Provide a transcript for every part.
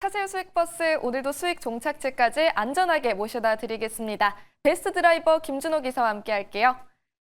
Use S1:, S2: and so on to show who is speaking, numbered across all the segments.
S1: 차세우 수익버스 오늘도 수익 종착지까지 안전하게 모셔다 드리겠습니다. 베스트 드라이버 김준호 기사와 함께 할게요.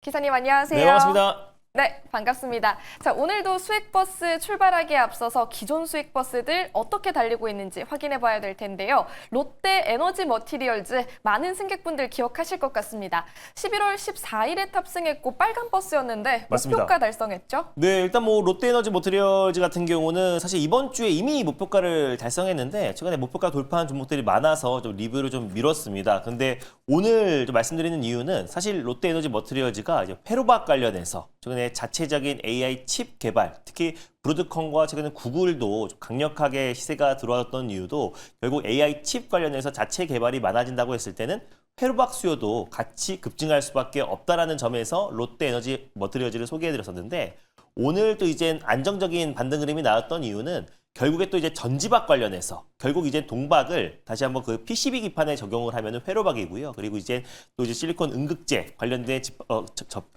S1: 기사님 안녕하세요.
S2: 네, 반갑습니다.
S1: 네, 반갑습니다. 자, 오늘도 수익버스 출발하기에 앞서서 기존 수익버스들 어떻게 달리고 있는지 확인해 봐야 될 텐데요. 롯데 에너지 머티리얼즈 많은 승객분들 기억하실 것 같습니다. 11월 14일에 탑승했고 빨간 버스였는데
S2: 맞습니다.
S1: 목표가 달성했죠?
S2: 네, 일단 롯데에너지 머티리얼즈 같은 경우는 사실 이번 주에 이미 목표가를 달성했는데 최근에 목표가 돌파한 종목들이 많아서 좀 리뷰를 좀 미뤘습니다. 근데 오늘 좀 말씀드리는 이유는 사실 롯데에너지 머티리얼즈가 이제 회로박 관련해서 최근에 자체적인 AI 칩 개발, 특히 브로드컴과 최근에 구글도 좀 강력하게 시세가 들어왔던 이유도 결국 AI 칩 관련해서 자체 개발이 많아진다고 했을 때는 회로박 수요도 같이 급증할 수밖에 없다라는 점에서 롯데에너지 머티리얼즈를 소개해드렸었는데 오늘 또 이제 안정적인 반등 흐름이 나왔던 이유는 결국에 또 이제 전지박 관련해서 결국 이제 동박을 다시 한번 그 PCB 기판에 적용을 하면은 회로박이고요. 그리고 이제 또 이제 실리콘 응급제 관련된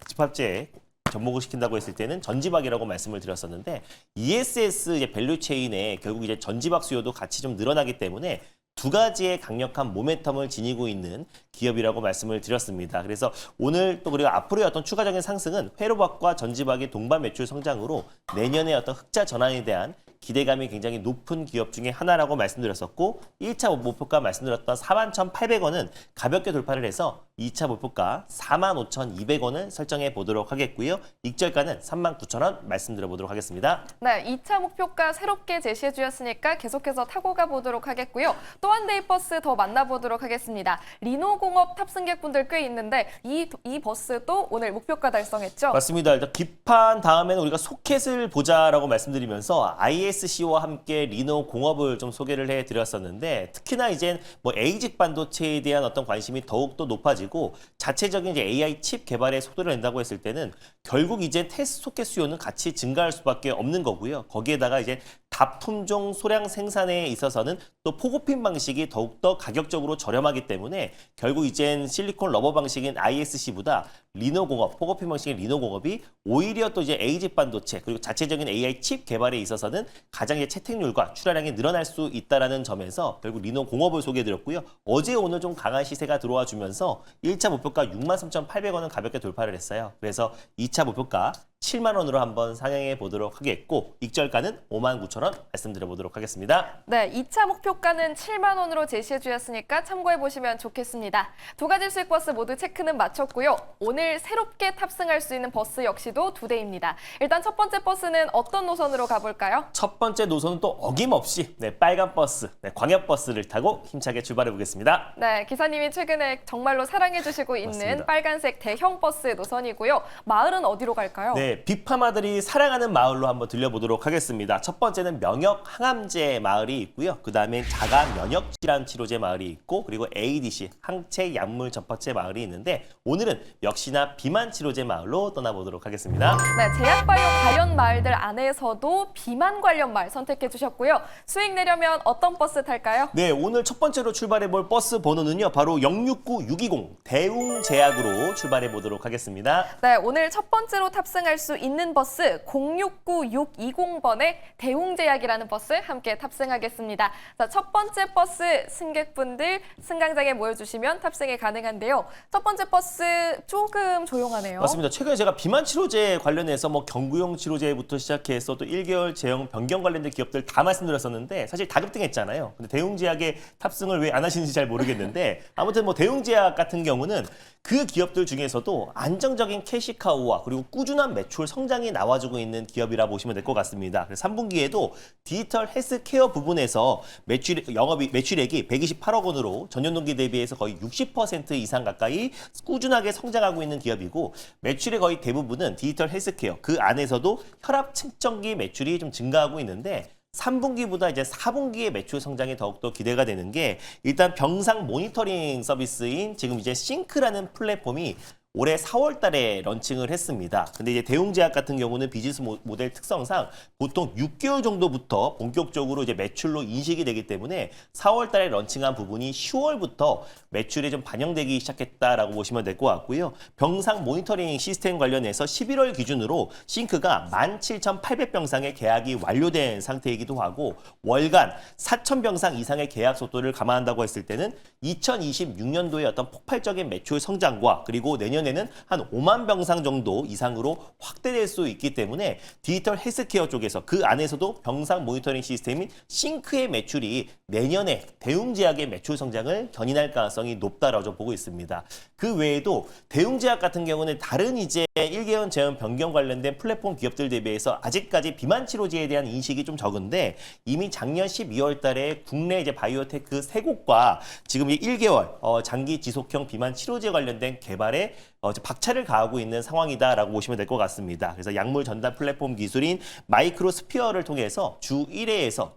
S2: 집합제에 접목을 시킨다고 했을 때는 전지박이라고 말씀을 드렸었는데 ESS 이제 밸류 체인에 결국 이제 전지박 수요도 같이 좀 늘어나기 때문에 두 가지의 강력한 모멘텀을 지니고 있는 기업이라고 말씀을 드렸습니다. 그래서 오늘 또 그리고 앞으로의 어떤 추가적인 상승은 회로박과 전지박의 동반 매출 성장으로 내년의 어떤 흑자 전환에 대한 기대감이 굉장히 높은 기업 중에 하나라고 말씀드렸었고 1차 목표가 말씀드렸던 41,800원은 가볍게 돌파를 해서 2차 목표가 45,200원을 설정해 보도록 하겠고요. 익절가는 39,000원 말씀드려 보도록 하겠습니다.
S1: 네, 2차 목표가 새롭게 제시해 주셨으니까 계속해서 타고 가보도록 하겠고요. 또 한 대의 버스 더 만나보도록 하겠습니다. 리노공업 탑승객분들 꽤 있는데 이 버스도 오늘 목표가 달성했죠?
S2: 맞습니다. 일단 기판 다음에는 우리가 소켓을 보자라고 말씀드리면서 ISC와 함께 리노공업을 좀 소개를 해드렸었는데 특히나 이제 에이직 반도체에 대한 어떤 관심이 더욱더 높아지고 자체적인 이제 AI 칩 개발에 속도를 낸다고 했을 때는 결국 이제 테스트 소켓 수요는 같이 증가할 수밖에 없는 거고요. 거기에다가 이제 다품종 소량 생산에 있어서는 또 포고핀 방식이 더욱더 가격적으로 저렴하기 때문에 결국 이젠 실리콘 러버 방식인 ISC보다 리노공업, 포고핀 방식인 리노공업이 오히려 또 이제 에이직 반도체 그리고 자체적인 AI 칩 개발에 있어서는 가장 이제 채택률과 출하량이 늘어날 수 있다라는 점에서 결국 리노공업을 소개해드렸고요. 어제 오늘 좀 강한 시세가 들어와 주면서 1차 목표가 63,800원은 가볍게 돌파를 했어요. 그래서 2차 목표가 7만 원으로 한번 상향해 보도록 하겠고 익절가는 59,000원 말씀드려 보도록 하겠습니다.
S1: 네, 2차 목표가는 7만 원으로 제시해 주셨으니까 참고해 보시면 좋겠습니다. 두 가지 수익 버스 모두 체크는 마쳤고요. 오늘 새롭게 탑승할 수 있는 버스 역시도 두 대입니다. 일단 첫 번째 버스는 어떤 노선으로 가볼까요?
S2: 첫 번째 노선은 또 어김없이 빨간 버스, 광역 버스를 타고 힘차게 출발해 보겠습니다.
S1: 네, 기사님이 최근에 정말로 사랑해 주시고 있는
S2: 맞습니다.
S1: 빨간색 대형 버스 노선이고요. 마을은 어디로 갈까요?
S2: 네, 비파마들이 사랑하는 마을로 한번 들려보도록 하겠습니다. 첫 번째는 명역 항암제 마을이 있고요. 그 다음에 자가 면역 질환 치료제 마을이 있고 그리고 ADC 항체 약물 접합제 마을이 있는데 오늘은 역시나 비만 치료제 마을로 떠나보도록 하겠습니다.
S1: 네, 제약바이오 관련 마을들 안에서도 비만 관련 마을 선택해 주셨고요. 수익 내려면 어떤 버스 탈까요?
S2: 네, 오늘 첫 번째로 출발해 볼 버스 번호는요. 바로 069620 대웅제약으로 출발해 보도록 하겠습니다.
S1: 네, 오늘 첫 번째로 탑승할 수 있는 버스 069620번의 대웅제약이라는 버스 함께 탑승하겠습니다. 자, 첫 번째 버스 승객분들 승강장에 모여주시면 탑승이 가능한데요. 첫 번째 버스 조금 조용하네요.
S2: 맞습니다. 최근에 제가 비만 치료제 관련해서 경구용 치료제부터 시작해서 또 1개월 제형 변경 관련된 기업들 다 말씀드렸었는데 사실 다 급등했잖아요. 근데 대웅제약의 탑승을 왜 안 하시는지 잘 모르겠는데 아무튼 대웅제약 같은 경우는 그 기업들 중에서도 안정적인 캐시카우와 그리고 꾸준한 매출 성장이 나와주고 있는 기업이라 보시면 될 것 같습니다. 그래서 3분기에도 디지털 헬스케어 부분에서 매출액이 128억 원으로 전년 동기 대비해서 거의 60% 이상 가까이 꾸준하게 성장하고 있는 기업이고 매출의 거의 대부분은 디지털 헬스케어 그 안에서도 혈압 측정기 매출이 좀 증가하고 있는데 3분기보다 이제 4분기의 매출 성장이 더욱더 기대가 되는 게 일단 병상 모니터링 서비스인 지금 이제 싱크라는 플랫폼이 올해 4월 달에 런칭을 했습니다. 근데 이제 대웅제약 같은 경우는 비즈니스 모델 특성상 보통 6개월 정도부터 본격적으로 이제 매출로 인식이 되기 때문에 4월 달에 런칭한 부분이 10월부터 매출에 좀 반영되기 시작했다라고 보시면 될 것 같고요. 병상 모니터링 시스템 관련해서 11월 기준으로 싱크가 17,800병상의 계약이 완료된 상태이기도 하고 월간 4,000병상 이상의 계약 속도를 감안한다고 했을 때는 2026년도의 어떤 폭발적인 매출 성장과 그리고 내년에는 한 5만 병상 정도 이상으로 확대될 수 있기 때문에 디지털 헬스케어 쪽에서 그 안에서도 병상 모니터링 시스템인 싱크의 매출이 내년에 대웅제약의 매출 성장을 견인할 가능성이 높다라고 좀 보고 있습니다. 그 외에도 대웅제약 같은 경우는 다른 이제 1개원 제형 변경 관련된 플랫폼 기업들 대비해서 아직까지 비만 치료제에 대한 인식이 좀 적은데 이미 작년 12월 달에 국내 이제 바이오테크 세 곳과 지금 1개월 장기 지속형 비만 치료제 관련된 개발에 박차를 가하고 있는 상황이다라고 보시면 될 것 같습니다. 그래서 약물 전달 플랫폼 기술인 마이크로스피어를 통해서 주 1회에서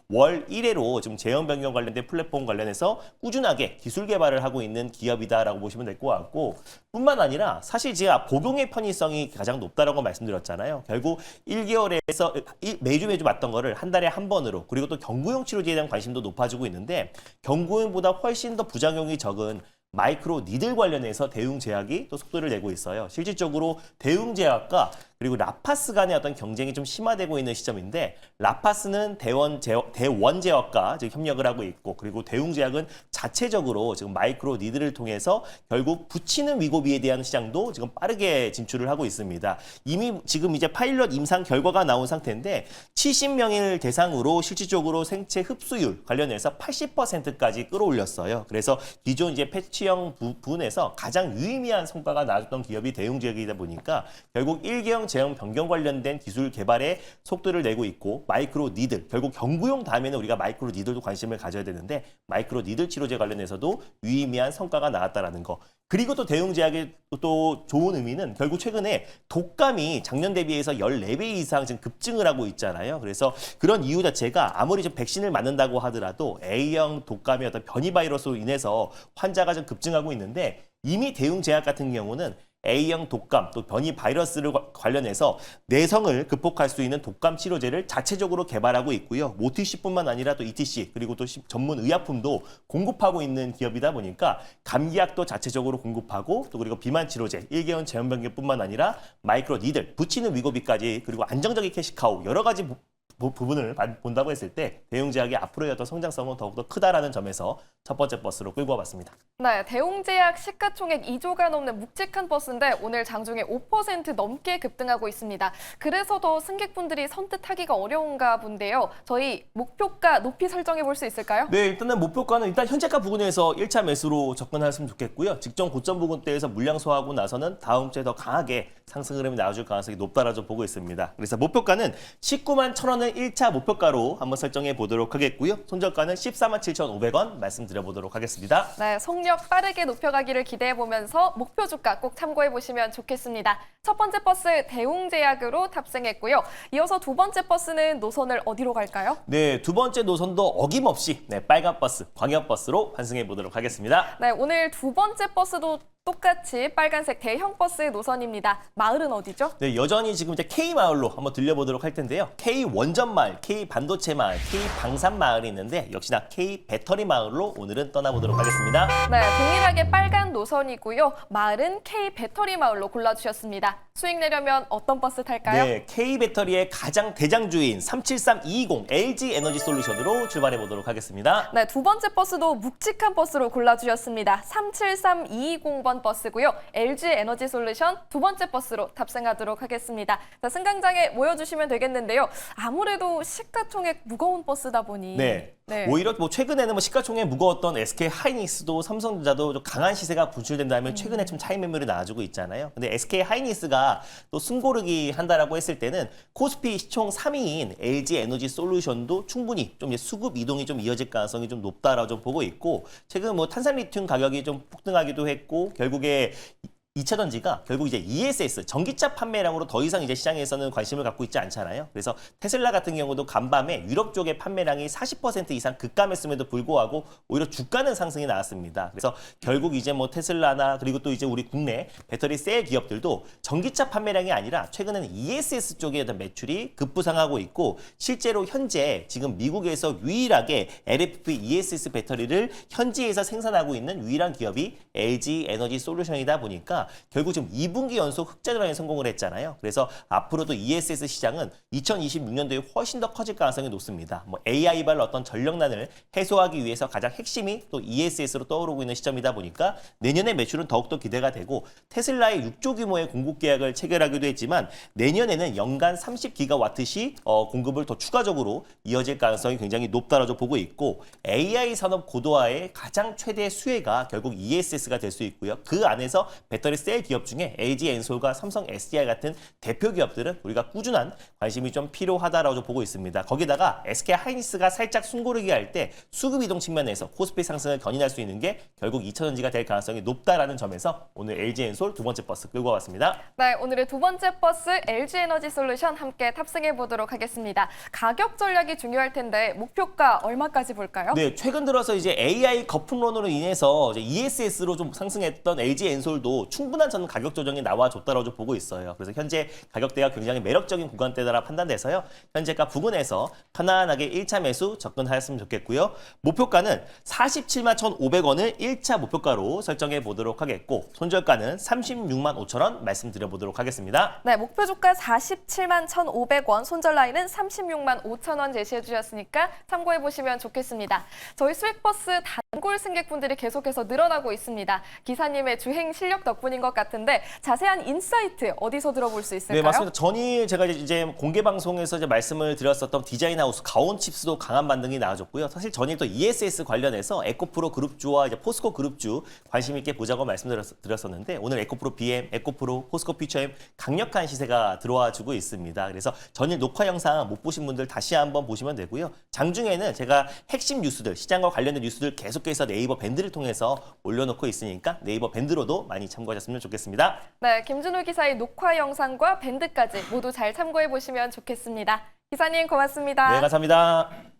S2: 월 1회로 지금 제형 변경 관련된 플랫폼 관련해서 꾸준하게 기술 개발을 하고 있는 기업이다라고 보시면 될 것 같고 뿐만 아니라 사실 제가 복용의 편의성이 가장 높다라고 말씀드렸잖아요. 결국 1개월에서 매주 맞던 거를 한 달에 한 번으로 그리고 또 경구용 치료제에 대한 관심도 높아지고 있는데 경구용보다 훨씬 더 부작용이 적은 마이크로 니들 관련해서 대웅제약이 또 속도를 내고 있어요. 실질적으로 대웅제약과 그리고 라파스 간의 어떤 경쟁이 좀 심화되고 있는 시점인데 라파스는 대원제약과 지금 협력을 하고 있고 그리고 대웅제약은 자체적으로 지금 마이크로 니들을 통해서 결국 붙이는 위고비에 대한 시장도 지금 빠르게 진출을 하고 있습니다. 이미 지금 이제 파일럿 임상 결과가 나온 상태인데 70명을 대상으로 실질적으로 생체 흡수율 관련해서 80%까지 끌어올렸어요. 그래서 기존 이제 패치형 부분에서 가장 유의미한 성과가 나왔던 기업이 대웅제약이다 보니까 결국 1개형 제형 변경 관련된 기술 개발에 속도를 내고 있고 마이크로 니들 결국 경구용 다음에는 우리가 마이크로 니들도 관심을 가져야 되는데 마이크로 니들 치료제 관련해서도 유의미한 성과가 나왔다라는 거. 그리고 또 대웅제약의 또 좋은 의미는 결국 최근에 독감이 작년 대비해서 14배 이상 지금 급증을 하고 있잖아요. 그래서 그런 이유 자체가 아무리 좀 백신을 맞는다고 하더라도 A형 독감의 어떤 변이 바이러스로 인해서 환자가 좀 급증하고 있는데 이미 대웅제약 같은 경우는 A형 독감 또 변이 바이러스를 관련해서 내성을 극복할 수 있는 독감 치료제를 자체적으로 개발하고 있고요. OTC뿐만 아니라 또 ETC 그리고 또 전문 의약품도 공급하고 있는 기업이다 보니까 감기약도 자체적으로 공급하고 또 그리고 비만 치료제 1개월 제형 변경뿐만 아니라 마이크로 니들 붙이는 위고비까지 그리고 안정적인 캐시카우 여러 가지 부분을 본다고 했을 때 대웅제약의 앞으로의 어떤 성장성은 더욱더 크다라는 점에서 첫 번째 버스로 끌고 와봤습니다.
S1: 네, 대웅제약 시가총액 2조가 넘는 묵직한 버스인데 오늘 장중에 5% 넘게 급등하고 있습니다. 그래서 더 승객분들이 선뜻하기가 어려운가 본데요. 저희 목표가 높이 설정해 볼 수 있을까요?
S2: 네, 일단은 목표가는 일단 현재가 부근에서 1차 매수로 접근하셨으면 좋겠고요. 직전 고점 부근대에서 물량 소화하고 나서는 다음 주에 더 강하게 상승 흐름이 나와줄 가능성이 높다라고 보고 있습니다. 그래서 목표가는 19만 1,000원을 1차 목표가로 한번 설정해 보도록 하겠고요. 손절가는 14만 7,500원 말씀드려보도록 하겠습니다.
S1: 네, 속력 빠르게 높여가기를 기대해 보면서 목표 주가 꼭 참고해 보시면 좋겠습니다. 첫 번째 버스 대웅제약으로 탑승했고요. 이어서 두 번째 버스는 노선을 어디로 갈까요?
S2: 네, 두 번째 노선도 어김없이 빨간 버스, 광역버스로 환승해 보도록 하겠습니다.
S1: 네, 오늘 두 번째 버스도 똑같이 빨간색 대형 버스 노선입니다. 마을은 어디죠?
S2: 네, 여전히 지금 이제 K마을로 한번 들려보도록 할 텐데요. K원전마을, K반도체마을, K방산마을이 있는데 역시나 K배터리마을로 오늘은 떠나보도록 하겠습니다.
S1: 네, 동일하게 빨간 노선이고요. 마을은 K배터리마을로 골라주셨습니다. 수익 내려면 어떤 버스 탈까요?
S2: 네, K배터리의 가장 대장주인 373-220 LG에너지솔루션으로 출발해 보도록 하겠습니다.
S1: 네, 두 번째 버스도 묵직한 버스로 골라주셨습니다. 373-220번 버스고요. LG에너지솔루션 두 번째 버스로 탑승하도록 하겠습니다. 자, 승강장에 모여주시면 되겠는데요. 아무래도 시가총액 무거운 버스다 보니
S2: 네. 오히려 최근에는 시가총액 무거웠던 SK 하이닉스도 삼성전자도 좀 강한 시세가 분출된다면 최근에 좀 차익 매물이 나와주고 있잖아요. 근데 SK 하이닉스가 또 숨고르기 한다라고 했을 때는 코스피 시총 3위인 LG 에너지 솔루션도 충분히 좀 이제 수급 이동이 좀 이어질 가능성이 좀 높다라고 좀 보고 있고 최근 탄산 리튬 가격이 좀 폭등하기도 했고 결국에 2차전지가 결국 이제 ESS 전기차 판매량으로 더 이상 이제 시장에서는 관심을 갖고 있지 않잖아요. 그래서 테슬라 같은 경우도 간밤에 유럽 쪽의 판매량이 40% 이상 급감했음에도 불구하고 오히려 주가는 상승이 나왔습니다. 그래서 결국 이제 뭐 테슬라나 그리고 또 이제 우리 국내 배터리 셀 기업들도 전기차 판매량이 아니라 최근에는 ESS 쪽에 어떤 매출이 급부상하고 있고 실제로 현재 지금 미국에서 유일하게 LFP ESS 배터리를 현지에서 생산하고 있는 유일한 기업이 LG 에너지 솔루션이다 보니까 결국 지금 2분기 연속 흑자 전환에 성공을 했잖아요. 그래서 앞으로도 ESS 시장은 2026년도에 훨씬 더 커질 가능성이 높습니다. 뭐 AI 발 어떤 전력난을 해소하기 위해서 가장 핵심이 또 ESS로 떠오르고 있는 시점이다 보니까 내년의 매출은 더욱더 기대가 되고 테슬라의 6조 규모의 공급 계약을 체결하기도 했지만 내년에는 연간 30기가와트시 공급을 더 추가적으로 이어질 가능성이 굉장히 높다라고 보고 있고 AI 산업 고도화의 가장 최대 수혜가 결국 ESS가 될 수 있고요. 그 안에서 배터리 셀 기업 중에 LG 엔솔과 삼성 SDI 같은 대표 기업들은 우리가 꾸준한 관심이 좀 필요하다라고 보고 있습니다. 거기다가 SK 하이닉스가 살짝 숨고르기 할 때 수급 이동 측면에서 코스피 상승을 견인할 수 있는 게 결국 2차전지가 될 가능성이 높다라는 점에서 오늘 LG 엔솔 두 번째 버스 끌고 와봤습니다.
S1: 네, 오늘의 두 번째 버스 LG 에너지 솔루션 함께 탑승해 보도록 하겠습니다. 가격 전략이 중요할 텐데 목표가 얼마까지 볼까요?
S2: 네, 최근 들어서 이제 AI 거품론으로 인해서 이제 ESS로 좀 상승했던 LG 엔솔도 충분한 저는 가격 조정이 나와줬다라고 보고 있어요. 그래서 현재 가격대가 굉장히 매력적인 구간대라 판단돼서요. 현재가 부근에서 편안하게 1차 매수 접근하였으면 좋겠고요. 목표가는 47만 1,500원을 1차 목표가로 설정해 보도록 하겠고 손절가는 36만 5천 원 말씀드려 보도록 하겠습니다.
S1: 네, 목표 주가 47만 1,500원, 손절 라인은 36만 5천 원 제시해 주셨으니까 참고해 보시면 좋겠습니다. 저희 스웩버스 단골 승객분들이 계속해서 늘어나고 있습니다. 기사님의 주행 실력 덕분인 것 같은데 자세한 인사이트 어디서 들어볼 수 있을까요?
S2: 네, 맞습니다. 전이 제가 이제 공개 방송에서 이제 말씀을 드렸었던 디자인 하우스 가온칩스도 강한 반등이 나와줬고요. 사실 전이 또 ESS 관련해서 에코프로 그룹주와 이제 포스코 그룹주 관심 있게 보자고 말씀드렸었는데 오늘 에코프로 BM, 에코프로, 포스코 퓨처엠 강력한 시세가 들어와주고 있습니다. 그래서 전일 녹화 영상 못 보신 분들 다시 한번 보시면 되고요. 장중에는 제가 핵심 뉴스들, 시장과 관련된 뉴스들 계속해서 네이버 밴드를 통해서 올려놓고 있으니까 네이버 밴드로도 많이 참고하셨으면 좋겠습니다.
S1: 네, 김준호 기사의 녹화 영상과 밴드까지 모두 잘 참고해 보시면 좋겠습니다. 기사님 고맙습니다.
S2: 네, 감사합니다.